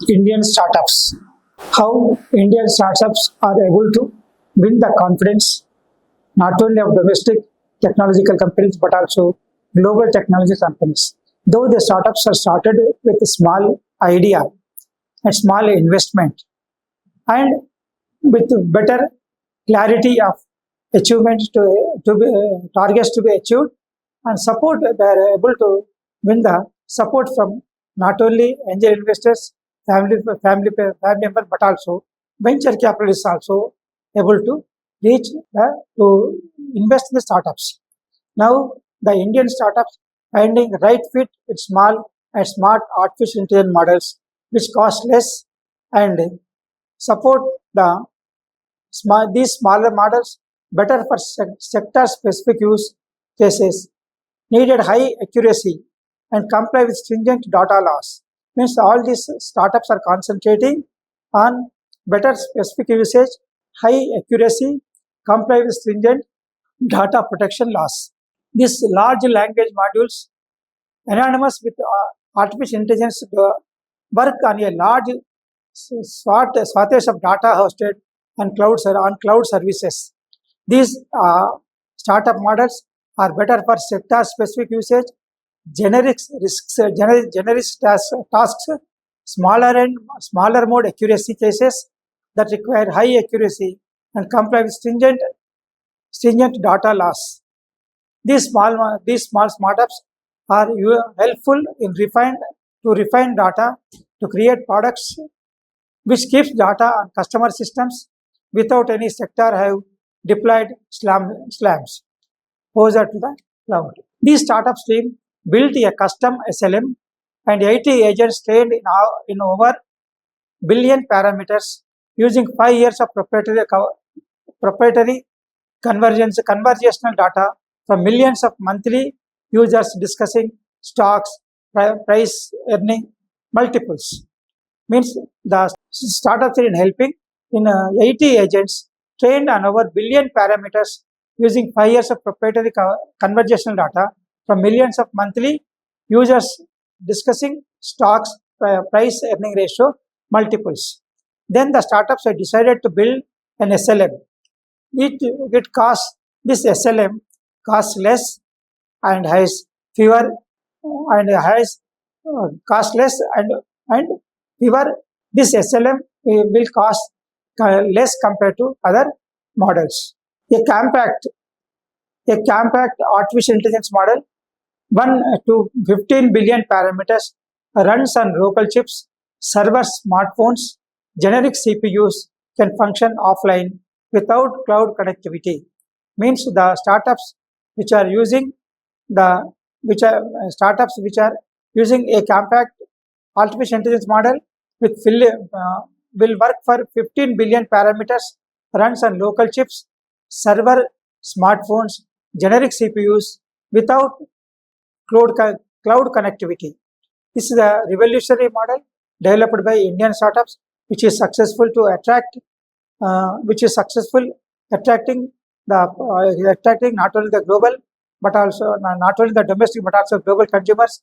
Indian startups. How Indian startups are able to win the confidence not only of domestic technological companies but also global technology companies. Though the startups are started with a small idea and small investment and with better clarity of achievements to be targets to be achieved and support, they are able to win the support from not only angel investors, family members, but also venture capitalists also able to reach to invest in the startups. Now the Indian startups finding right fit with small and smart artificial intelligence models which cost less and support these smaller models better for sector specific use cases, needed high accuracy and comply with stringent data laws. Means all these startups are concentrating on better specific usage, high accuracy, comply with stringent data protection laws. These large language modules, anonymous with artificial intelligence, work on a large swaths of data hosted on cloud services. These startup models are better for sector-specific usage, generic risks, generic tasks, smaller mode accuracy cases that require high accuracy and comply with stringent data laws. These small startups are helpful in refine data to create products which keeps data on customer systems without any sector have deployed slams closer to the cloud. These startups team built a custom SLM and 80 agents trained in over billion parameters using 5 years of proprietary conversational data from millions of monthly users discussing stocks, price, earning multiples. Means the startups are in helping in 80 agents trained on over billion parameters using 5 years of proprietary conversational data from millions of monthly users discussing stocks, price earning ratio multiples. Then the startups have decided to build an SLM. It costs this SLM costs less and has fewer and has cost less and fewer. This SLM will cost less compared to other models. A compact a compact artificial intelligence model 1 to 15 billion parameters runs on local chips, servers, smartphones, generic CPUs can function offline without cloud connectivity. Means the startups which are using the which are startups which are using a compact artificial intelligence model will work for 15 billion parameters, runs on local chips, server, smartphones, generic CPUs without cloud connectivity. This is a revolutionary model developed by Indian startups, which is successful to which is successful attracting attracting not only the global but also not only the domestic but also global consumers.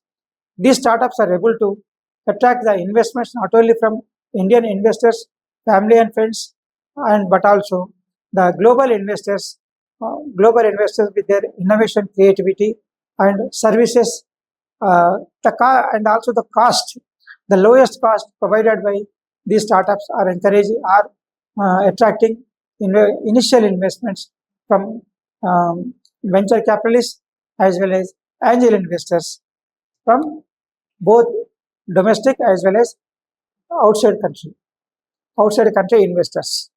These startups are able to attract the investments not only from Indian investors, family and friends, and but also the global investors with their innovation, creativity, and services. And also the cost, the lowest cost provided by these startups are attracting initial investments from venture capitalists as well as angel investors from both domestic as well as outside country investors.